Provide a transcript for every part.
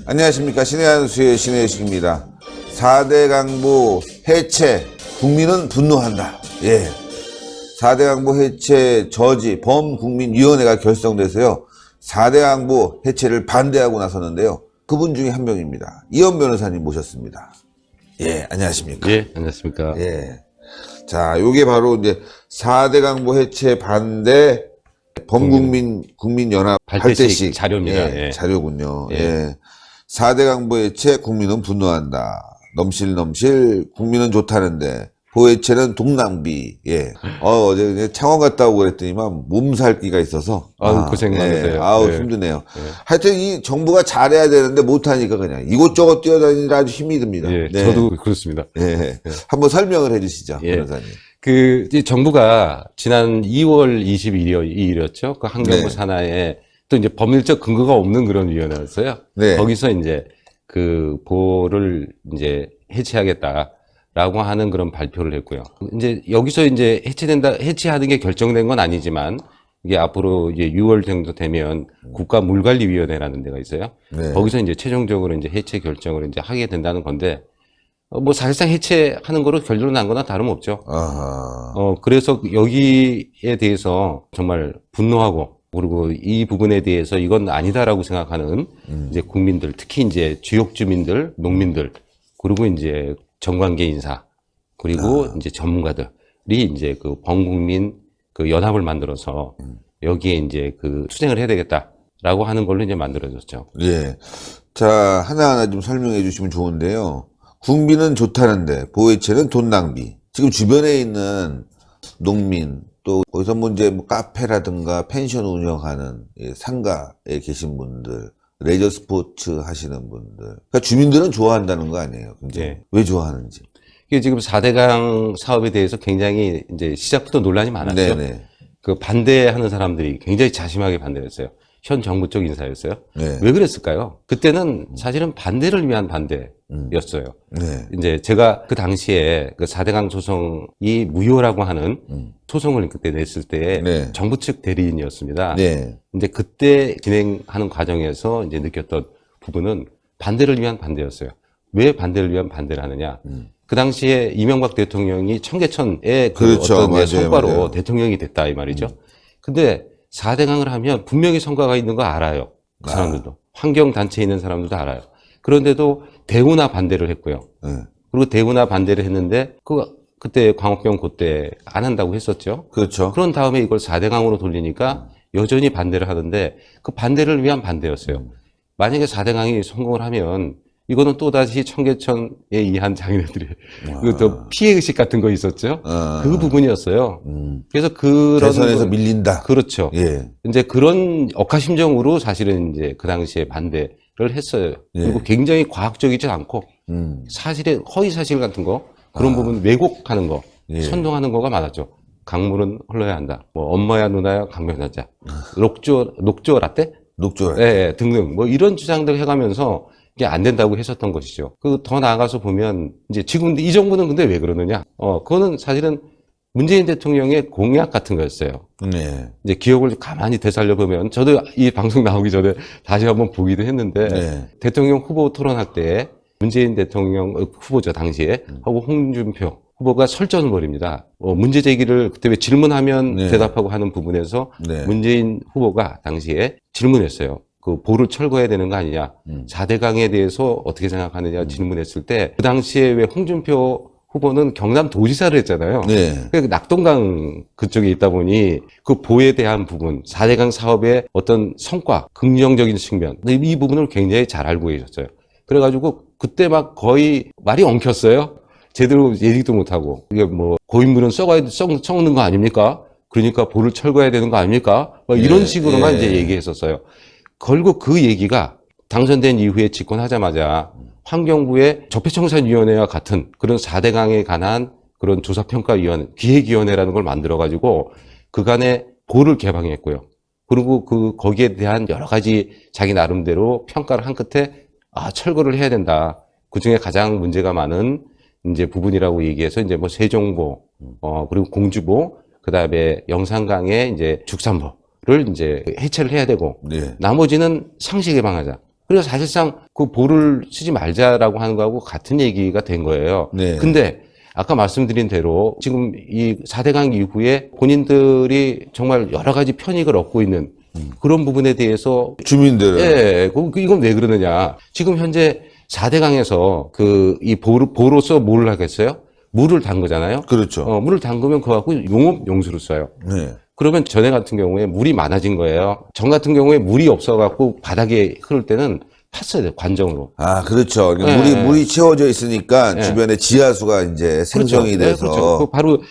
안녕하십니까. 신의 한수의 신의 식입니다. 4대 강보 해체, 국민은 분노한다. 예. 4대 강보 해체 저지 범국민위원회가 결성돼서요. 4대 강보 해체를 반대하고 나섰는데요. 그분 중에 한 명입니다. 이현 변호사님 모셨습니다. 예, 안녕하십니까. 예, 안녕하십니까. 예. 자, 요게 바로 이제 4대 강보 해체 반대 국민연합 발대식 자료입니다. 예, 예. 자료군요. 예. 예. 4대 강보 해체 국민은 분노한다. 넘실넘실 국민은 좋다는데 보해체는 동낭비. 예. 어제 창원 갔다 오고 그랬더니만 몸살기가 있어서. 아유, 고생 많으세요. 예. 아우, 예. 힘드네요. 예. 하여튼 이 정부가 잘해야 되는데 못하니까 그냥 이곳저곳 뛰어다니느라 아주 힘이 듭니다. 예, 네. 저도 그렇습니다. 예. 한번 설명을 해주시죠, 예. 변호사님. 이제 정부가 지난 2월 22일이었죠. 그 환경부 네. 산하에 또 이제 법률적 근거가 없는 그런 위원회였어요. 네. 거기서 이제 그 보를 이제 해체하겠다라고 하는 그런 발표를 했고요. 이제 여기서 이제 해체하는 게 결정된 건 아니지만 이게 앞으로 이제 6월 정도 되면 국가물관리위원회라는 데가 있어요. 네. 거기서 이제 최종적으로 이제 해체 결정을 이제 하게 된다는 건데 뭐 사실상 해체하는 거로 결론 난 거나 다름없죠. 아하. 그래서 여기에 대해서 정말 분노하고 그리고 이 부분에 대해서 이건 아니다라고 생각하는 이제 국민들, 특히 이제 지역 주민들, 농민들, 그리고 이제 정관계 인사, 그리고 이제 전문가들이 이제 그 범국민 그 연합을 만들어서 여기에 이제 그 투쟁을 해야 되겠다라고 하는 걸로 이제 만들어졌죠. 예. 자, 하나하나 좀 설명해 주시면 좋은데요. 국민은 좋다는데 보해체는 돈 낭비. 지금 주변에 있는 농민 또 거기서 뭐 이제 뭐 카페라든가 펜션 운영하는 상가에 계신 분들, 레저 스포츠 하시는 분들. 그러니까 주민들은 좋아한다는 거 아니에요. 굉장히. 네. 왜 좋아하는지. 이게 지금 4대강 사업에 대해서 굉장히 이제 시작부터 논란이 많았죠. 네네. 그 반대하는 사람들이 굉장히 자심하게 반대했어요. 현 정부 쪽 인사였어요. 네. 왜 그랬을까요? 그때는 사실은 반대를 위한 반대였어요. 네. 이제 제가 그 당시에 그 4대강 소송이 무효라고 하는 소송을 그때 냈을 때 네. 정부 측 대리인이었습니다. 네. 근데 그때 진행하는 과정에서 이제 느꼈던 부분은 반대를 위한 반대였어요. 왜 반대를 위한 반대를 하느냐? 그 당시에 이명박 대통령이 청계천의 그 그렇죠. 어떤 맞아요, 성과로 맞아요. 대통령이 됐다 이 말이죠. 근데 4대강을 하면 분명히 성과가 있는 거 알아요. 그 사람들도. 환경단체에 있는 사람들도 알아요. 그런데도 대우나 반대를 했고요. 네. 그리고 대우나 반대를 했는데 그때 광우병 그때 안 한다고 했었죠. 그렇죠. 그런 다음에 이걸 4대강으로 돌리니까 여전히 반대를 하는데 그 반대를 위한 반대였어요. 만약에 4대강이 성공을 하면 이거는 또다시 청계천에 의한 자기네들이 또 피해의식 같은 거 있었죠. 그 부분이었어요. 그래서 그런 대선에서 밀린다. 그렇죠. 예. 이제 그런 억하심정으로 사실은 이제 그 당시에 반대를 했어요. 그리고 굉장히 과학적이지 않고 사실의 허위 사실 같은 거 그런 부분 왜곡하는 거, 선동하는 거가 많았죠. 강물은 흘러야 한다. 뭐 엄마야 누나야 강변하자. 녹조 라떼? 녹조라. 예, 등등 뭐 이런 주장들 해가면서 이게 안 된다고 했었던 것이죠. 그 더 나아가서 보면 이제 지금 이 정부는 근데 왜 그러느냐? 그거는 사실은 문재인 대통령의 공약 같은 거였어요. 네. 이제 기억을 가만히 되살려 보면 저도 이 방송 나오기 전에 다시 한번 보기도 했는데 네. 대통령 후보 토론할 때 문재인 대통령 후보죠 당시에 하고 홍준표 후보가 설전을 벌입니다. 문제 제기를 그때 왜 질문하면 네. 대답하고 하는 부분에서 네. 문재인 후보가 당시에 질문했어요. 그 보를 철거해야 되는 거 아니냐. 4대강에 대해서 어떻게 생각하느냐 질문했을 때 그 당시에 왜 홍준표 후보는 경남 도지사를 했잖아요. 네. 그 낙동강 그쪽에 있다 보니 그 보에 대한 부분, 4대강 사업의 어떤 성과, 긍정적인 측면, 이 부분을 굉장히 잘 알고 계셨어요. 그래가지고 그때 막 거의 말이 엉켰어요. 제대로 얘기도 못하고. 이게 뭐 고인물은 썩는 거 아닙니까? 그러니까 보를 철거해야 되는 거 아닙니까? 막 이런 식으로만 이제 얘기했었어요. 결국 그 얘기가 당선된 이후에 집권하자마자 환경부의 적폐청산위원회와 같은 그런 4대강에 관한 그런 조사평가위원회, 기획위원회라는 걸 만들어가지고 그간에 보를 개방했고요. 그리고 거기에 대한 여러 가지 자기 나름대로 평가를 한 끝에 철거를 해야 된다. 그 중에 가장 문제가 많은 이제 부분이라고 얘기해서 이제 뭐 세종보, 그리고 공주보, 그 다음에 영산강의 이제 죽산보를 이제 해체를 해야 되고, 네. 나머지는 상시 개방하자. 그래서 사실상 그 보를 쓰지 말자라고 하는 거하고 같은 얘기가 된 거예요. 네. 근데 아까 말씀드린 대로 지금 이 4대강 이후에 본인들이 정말 여러 가지 편익을 얻고 있는 그런 부분에 대해서 주민들은 예, 이건 왜 그러느냐. 지금 현재 4대강에서 이 보로서 뭘 하겠어요? 물을 담그잖아요. 그렇죠. 물을 담그면 그거 갖고 용업 용수를 써요. 네. 그러면 전에 같은 경우에 물이 많아진 거예요. 전 같은 경우에 물이 없어갖고 바닥에 흐를 때는 팠어야 돼요, 관정으로. 아, 그렇죠. 네. 물이 채워져 있으니까 네. 주변에 지하수가 이제 생성이 그렇죠. 돼서. 네, 그렇죠. 바로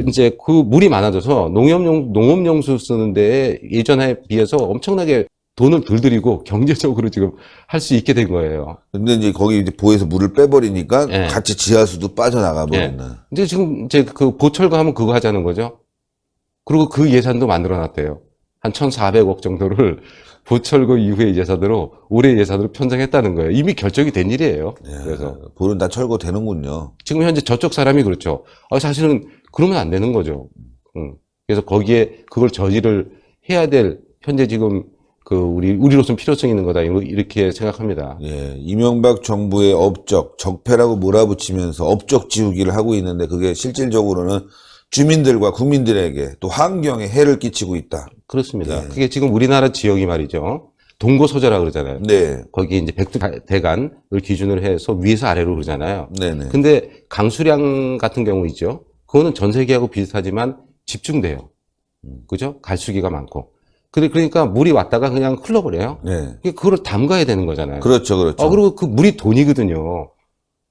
이제 물이 많아져서 농업용수 쓰는데 예전에 비해서 엄청나게 돈을 덜 들이고 경제적으로 지금 할 수 있게 된 거예요. 근데 이제 거기 이제 보에서 물을 빼버리니까 네. 같이 지하수도 빠져나가 버리는. 이제 지금 이제 그 보철거 하면 그거 하자는 거죠. 그리고 그 예산도 만들어 놨대요. 한 1,400억 정도를 보철거 이후의 예산으로 올해 예산으로 편성했다는 거예요. 이미 결정이 된 일이에요. 그래서 볼은 다 철거되는군요. 지금 현재 저쪽 사람이 그렇죠. 사실은 그러면 안 되는 거죠. 그래서 거기에 그걸 저지를 해야 될 현재 지금 우리로서는 필요성이 있는 거다. 이렇게 생각합니다. 예, 이명박 정부의 적폐라고 몰아붙이면서 업적 지우기를 하고 있는데 그게 실질적으로는 주민들과 국민들에게 또 환경에 해를 끼치고 있다. 그렇습니다. 네. 그게 지금 우리나라 지역이 말이죠. 동고서저라 그러잖아요. 네. 거기 이제 백두대간을 기준으로 해서 위에서 아래로 그러잖아요. 네네. 근데 강수량 같은 경우 있죠. 그거는 전 세계하고 비슷하지만 집중돼요. 그죠? 갈수기가 많고. 그러니까 물이 왔다가 그냥 흘러버려요. 네. 그걸 담가야 되는 거잖아요. 그렇죠, 그렇죠. 그리고 그 물이 돈이거든요.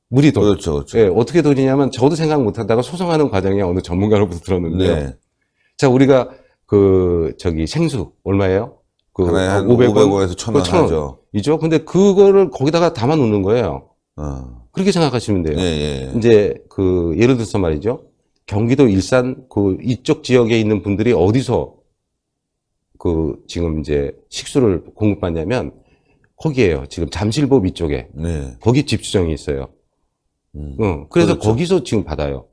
물이 돈. 그렇죠, 그렇죠. 예, 어떻게 돈이냐면 저도 생각 못 하다가 소송하는 과정에 어느 전문가로부터 들었는데요. 네. 자, 우리가 생수 얼마예요? 하나에 한 500원? 500원에서 1,000원 1,000원. 하죠. 이죠? 근데 그거를 거기다가 담아 놓는 거예요. 그렇게 생각하시면 돼요. 예, 예. 이제 예를 들어서 말이죠. 경기도 일산 이쪽 지역에 있는 분들이 어디서 지금 이제 식수를 공급받냐면 거기에요. 지금 잠실보 위쪽에. 네. 거기 집주정이 있어요. 그래서 그렇죠. 거기서 지금 받아요.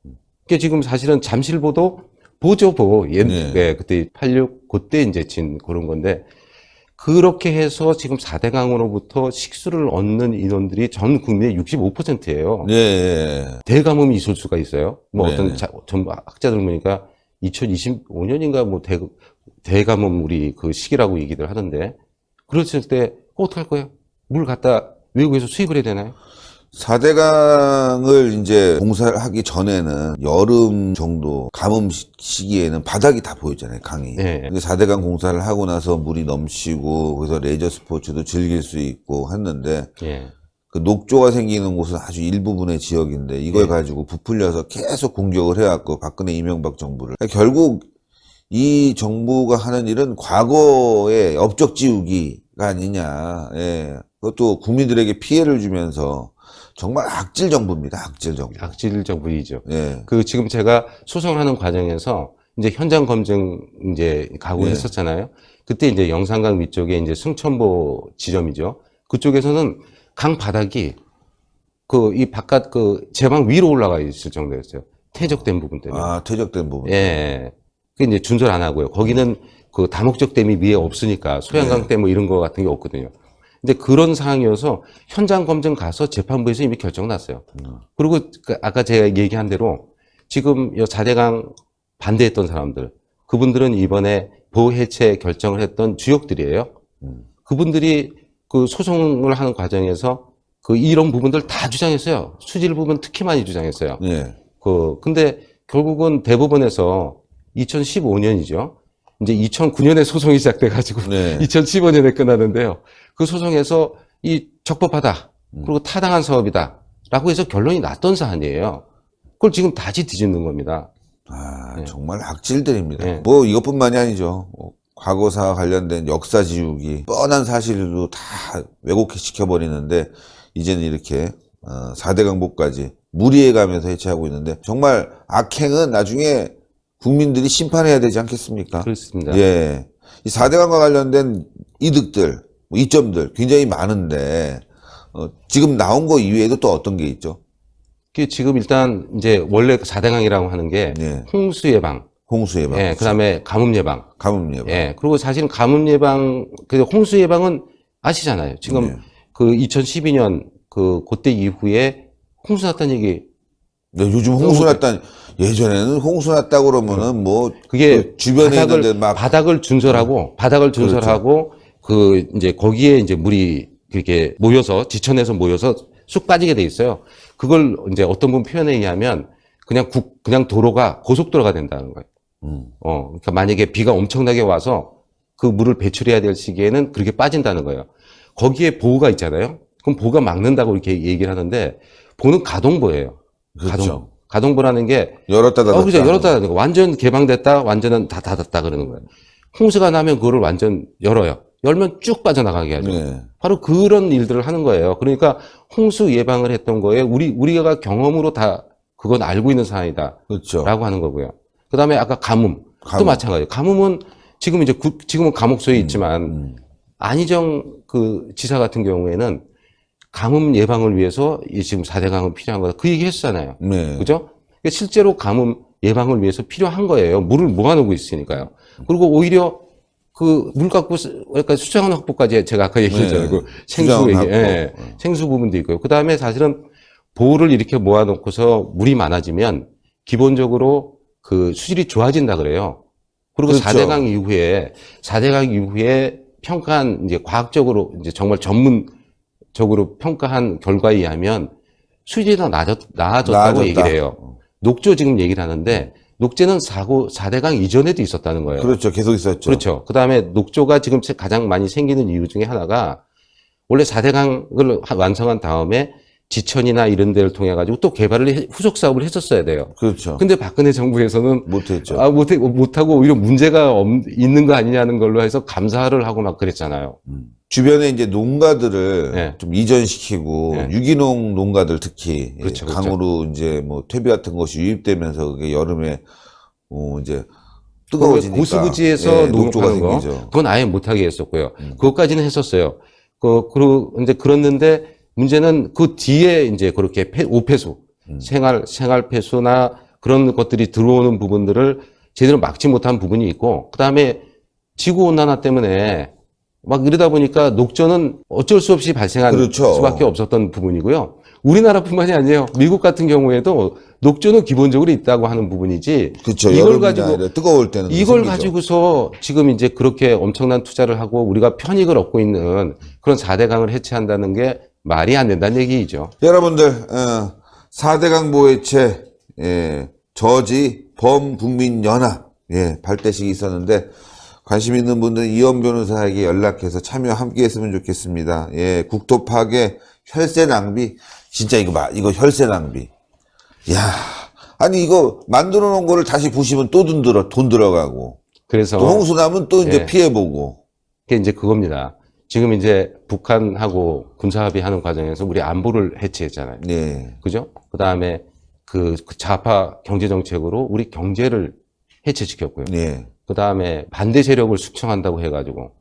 그게 지금 사실은 잠실보도 보죠. 네. 그때 86 그때 이제 진 그런 건데 그렇게 해서 지금 4대강으로부터 식수를 얻는 인원들이 전 국민의 65%예요. 네. 대가뭄이 있을 수가 있어요. 네. 어떤 전부 학자들 보니까 2025년인가 대가뭄 우리 시기라고 얘기들 하던데 그랬을 때 어떻게 할 거예요? 물 갖다 외국에서 수입을 해야 되나요? 4대강을 이제 공사를 하기 전에는 여름 정도 가뭄 시기에는 바닥이 다 보였잖아요, 강이. 네. 근데 4대강 공사를 하고 나서 물이 넘치고 그래서 레저 스포츠도 즐길 수 있고 했는데 예. 그 녹조가 생기는 곳은 아주 일부분의 지역인데 이걸 네. 가지고 부풀려서 계속 공격을 해왔고 박근혜 이명박 정부를 결국 이 정부가 하는 일은 과거의 업적 지우기가 아니냐. 예. 그것도 국민들에게 피해를 주면서 정말 악질 정부입니다. 악질 정부. 악질 정부이죠. 예. 지금 제가 소송하는 과정에서 이제 현장 검증 이제 가고 네. 했었잖아요. 그때 이제 영산강 위쪽에 이제 승천보 지점이죠. 그쪽에서는 강 바닥이 이 바깥 제방 위로 올라가 있을 정도였어요. 퇴적된 부분 때문에. 아, 퇴적된 부분. 예. 그 이제 준설 안 하고요. 거기는 다목적 댐이 위에 없으니까 소양강 댐 이런 거 같은 게 없거든요. 근데 그런 상황이어서 현장 검증 가서 재판부에서 이미 결정 났어요. 그리고 아까 제가 얘기한 대로 지금 4대강 반대했던 사람들, 그분들은 이번에 보호 해체 결정을 했던 주역들이에요. 그분들이 소송을 하는 과정에서 이런 부분들 다 주장했어요. 수질 부분 특히 많이 주장했어요. 예. 근데 결국은 대법원에서 2015년이죠. 이제 2009년에 소송이 시작돼가지고 네. 2015년에 끝나는데요. 그 소송에서 적법하다. 그리고 타당한 사업이다. 라고 해서 결론이 났던 사안이에요. 그걸 지금 다시 뒤집는 겁니다. 아, 정말 악질들입니다. 네. 뭐 이것뿐만이 아니죠. 과거사와 관련된 역사 지우기, 뻔한 사실도 다 왜곡시켜버리는데 이제는 이렇게 4대강보까지 무리해가면서 해체하고 있는데 정말 악행은 나중에 국민들이 심판해야 되지 않겠습니까? 그렇습니다. 예. 이 4대강과 관련된 이득들, 이점들 굉장히 많은데, 지금 나온 거 이외에도 또 어떤 게 있죠? 지금 일단 이제 원래 4대강이라고 하는 게 네. 홍수 예방, 홍수 예방. 그 다음에 가뭄 예방. 가뭄 예방. 그리고 사실은 가뭄 예방, 홍수 예방은 아시잖아요. 지금 네. 그 2012년 그때 이후에 홍수 났다는 얘기. 네, 요즘 홍수 났다. 예전에는 홍수 났다 그러면은 뭐 그게 그 주변에 있는데 막 바닥을 준설하고 바닥을 준설하고 이제 거기에 이제 물이 그렇게 모여서 지천에서 모여서 쑥 빠지게 돼 있어요. 그걸 이제 어떤 분 표현에 의하면 그냥 도로가 고속도로가 된다는 거예요. 그러니까 만약에 비가 엄청나게 와서 그 물을 배출해야 될 시기에는 그렇게 빠진다는 거예요. 거기에 보호가 있잖아요. 그럼 보호가 막는다고 이렇게 얘기를 하는데 보호는 가동보예요. 그렇죠. 가동보라는 게 열었다 닫았다. 그죠. 열었다 닫는 거. 완전 개방됐다, 완전은 다 닫았다 그러는 거예요. 홍수가 나면 그거를 완전 열어요. 열면 쭉 빠져나가게 하죠. 네. 바로 그런 일들을 하는 거예요. 그러니까 홍수 예방을 했던 거에 우리가 경험으로 다 그건 알고 있는 사안이다. 그렇죠. 라고 하는 거고요. 그 다음에 아까 가뭄. 또 가뭄. 마찬가지예요. 가뭄은 지금 이제 지금은 감옥소에 있지만 안희정 그 지사 같은 경우에는 가뭄 예방을 위해서 이 지금 4대 강은 필요한 거다. 그 얘기 했잖아요. 네. 그죠? 그러니까 실제로 가뭄 예방을 위해서 필요한 거예요. 물을 모아놓고 있으니까요. 그리고 오히려 그 물 갖고 그러니까 수자원 확보까지 제가 아까 얘기했잖아요. 네. 그 수자원 생수 확보. 생수 부분도 있고요. 그 다음에 사실은 보호를 이렇게 모아놓고서 물이 많아지면 기본적으로 그 수질이 좋아진다 그래요. 그리고 그렇죠. 4대강 이후에 평가한 이제 과학적으로 이제 정말 전문적으로 평가한 결과에 의하면 수질이 더 나아졌다고 얘기를 해요. 녹조 지금 얘기를 하는데 녹재는 4대강 이전에도 있었다는 거예요. 그렇죠. 계속 있었죠. 그렇죠. 그 다음에 녹조가 지금 가장 많이 생기는 이유 중에 하나가 원래 4대강을 완성한 다음에 지천이나 이런 데를 통해 가지고 또 후속 사업을 했었어야 돼요. 그렇죠. 근데 박근혜 정부에서는 못했죠. 못하고 오히려 문제가 있는 거 아니냐는 걸로 해서 감사를 하고 막 그랬잖아요. 주변에 이제 농가들을 네. 좀 이전시키고 네. 유기농 농가들 특히 그렇죠, 강으로 이제 뭐 퇴비 같은 것이 유입되면서 그게 여름에 이제 그 뜨거워지니까 고수부지에서 녹조가 농업하는 거 생기죠. 그건 아예 못하게 했었고요. 그것까지는 했었어요. 이제 그랬는데 문제는 그 뒤에 이제 그렇게 오폐수, 생활 폐수나 그런 것들이 들어오는 부분들을 제대로 막지 못한 부분이 있고, 그 다음에 지구 온난화 때문에 막 이러다 보니까 녹조는 어쩔 수 없이 발생한 그렇죠. 수밖에 없었던 부분이고요. 우리나라뿐만이 아니에요. 미국 같은 경우에도 녹조는 기본적으로 있다고 하는 부분이지. 그렇죠. 이걸 여름이나 가지고 이래 뜨거울 때는 이걸 생기죠. 가지고서 지금 이제 그렇게 엄청난 투자를 하고 우리가 편익을 얻고 있는 그런 4대강을 해체한다는 게 말이 안 된다는 얘기죠. 여러분들 4대강 보해체 저지 범국민연합 발대식이 있었는데 관심 있는 분들은 이현 변호사에게 연락해서 참여 함께 했으면 좋겠습니다. 국토 파괴, 혈세 낭비. 진짜 이거 혈세 낭비. 야, 아니 이거 만들어 놓은 거를 다시 부시면 또 돈 들어가고. 그래서 또 홍수 나면 또 이제 피해 보고. 그게 이제 그겁니다. 지금 이제 북한하고 군사합의 하는 과정에서 우리 안보를 해체했잖아요. 네. 그죠? 그 다음에 그 좌파 경제정책으로 우리 경제를 해체시켰고요. 네. 그 다음에 반대 세력을 숙청한다고 해가지고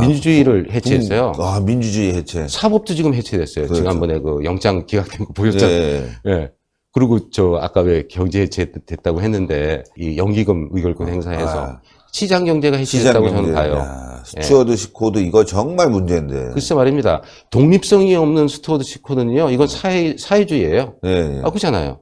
민주주의를 해체했어요. 민주주의 해체. 사법도 지금 해체됐어요. 그렇죠. 지난번에 그 영장 기각된 거 보셨잖아요. 네. 예. 그리고 아까 왜 경제 해체됐다고 했는데 이 연기금 의결권 행사해서 시장 경제가 해체됐다고 저는 봐요. 스튜어드십 코드 이거 정말 문제인데. 글쎄 말입니다. 독립성이 없는 스튜어드십 코드는요. 이건 사회주의예요. 네. 그렇잖아요.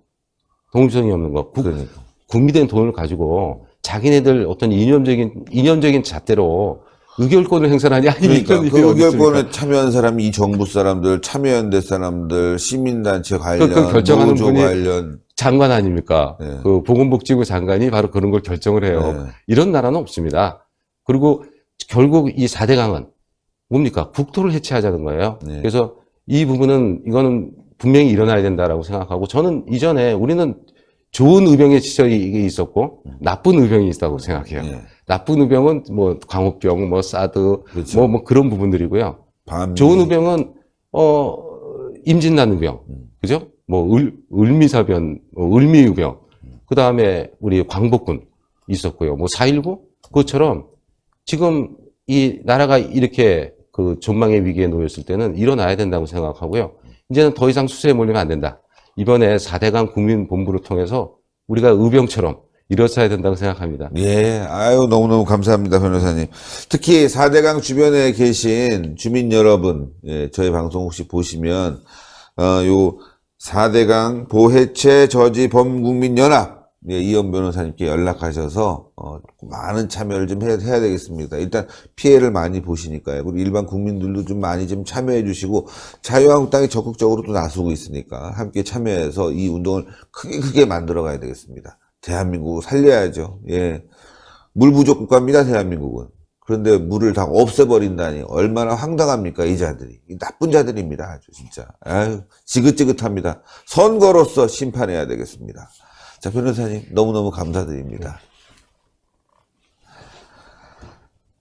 독립성이 없는 거. 그러니까. 국민된 돈을 가지고 자기네들 어떤 이념적인 잣대로 의결권을 행사하니 그러니까 이런 그 일이 어디 있습니까? 의결권에 참여한 사람이 이 정부 사람들, 참여연대 사람들, 시민단체 관련, 그 결정하는 노조 분이 관련. 장관 아닙니까? 네. 그 보건복지부 장관이 바로 그런 걸 결정을 해요. 네. 이런 나라는 없습니다. 그리고 결국 이 4대강은 뭡니까? 국토를 해체하자는 거예요. 네. 그래서 이 부분은 이거는 분명히 일어나야 된다라고 생각하고 저는 이전에 우리는 좋은 의병의 시절이 있었고 나쁜 의병이 있다고 생각해요. 네. 나쁜 의병은 뭐 광우병, 뭐 사드, 그렇죠. 뭐 그런 부분들이고요. 반미. 좋은 의병은 임진난 의병, 그죠? 뭐 을미사변, 을미의병, 그 다음에 우리 광복군 있었고요. 뭐 4.19 그것처럼 지금 이 나라가 이렇게 그 전망의 위기에 놓였을 때는 일어나야 된다고 생각하고요. 이제는 더 이상 수세에 몰리면 안 된다. 이번에 4대강 국민본부를 통해서 우리가 의병처럼 일어서야 된다고 생각합니다. 예, 아유, 너무너무 감사합니다, 변호사님. 특히 4대강 주변에 계신 주민 여러분, 예, 저희 방송 혹시 보시면, 요 4대강 보해체 저지 범국민연합, 예, 이현 변호사님께 연락하셔서, 많은 참여를 좀 해야 되겠습니다. 일단 피해를 많이 보시니까요. 그리고 일반 국민들도 좀 많이 좀 참여해 주시고, 자유한국당이 적극적으로 또 나서고 있으니까 함께 참여해서 이 운동을 크게 만들어 가야 되겠습니다. 대한민국을 살려야죠. 예. 물 부족 국가입니다, 대한민국은. 그런데 물을 다 없애버린다니 얼마나 황당합니까, 이 자들이. 이 나쁜 자들입니다, 아주 진짜. 아유, 지긋지긋합니다. 선거로서 심판해야 되겠습니다. 자, 변호사님, 너무너무 감사드립니다.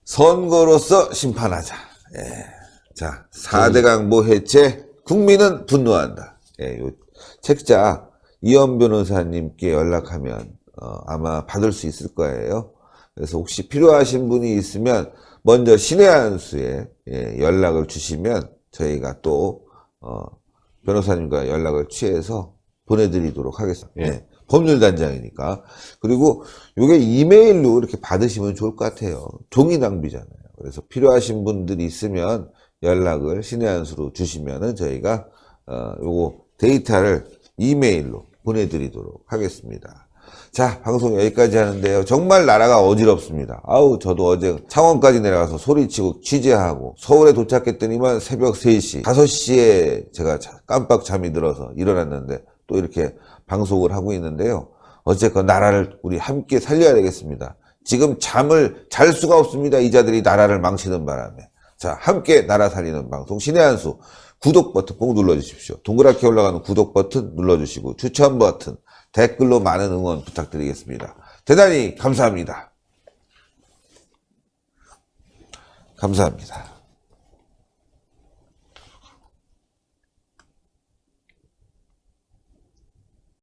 선거로서 심판하자. 예. 자, 4대강보 해체, 국민은 분노한다. 예, 요 책자, 이현 변호사님께 연락하면 아마 받을 수 있을 거예요. 그래서 혹시 필요하신 분이 있으면 먼저 신의 한수에 연락을 주시면 저희가 또 변호사님과 연락을 취해서 보내드리도록 하겠습니다. 예. 법률단장이니까. 그리고 이게 이메일로 이렇게 받으시면 좋을 것 같아요. 종이 낭비잖아요. 그래서 필요하신 분들이 있으면 연락을 신의 한수로 주시면은 저희가 요거 데이터를 이메일로 보내드리도록 하겠습니다. 자, 방송 여기까지 하는데요. 정말 나라가 어지럽습니다. 아우, 저도 어제 창원까지 내려가서 소리치고 취재하고 서울에 도착했더니만 새벽 3시, 5시에 제가 깜빡 잠이 들어서 일어났는데 또 이렇게 방송을 하고 있는데요. 어쨌건 나라를 우리 함께 살려야 되겠습니다. 지금 잠을 잘 수가 없습니다. 이자들이 나라를 망치는 바람에. 자, 함께 나라 살리는 방송 신의 한수. 구독 버튼 꼭 눌러주십시오. 동그랗게 올라가는 구독 버튼 눌러주시고 추천 버튼, 댓글로 많은 응원 부탁드리겠습니다. 대단히 감사합니다. 감사합니다.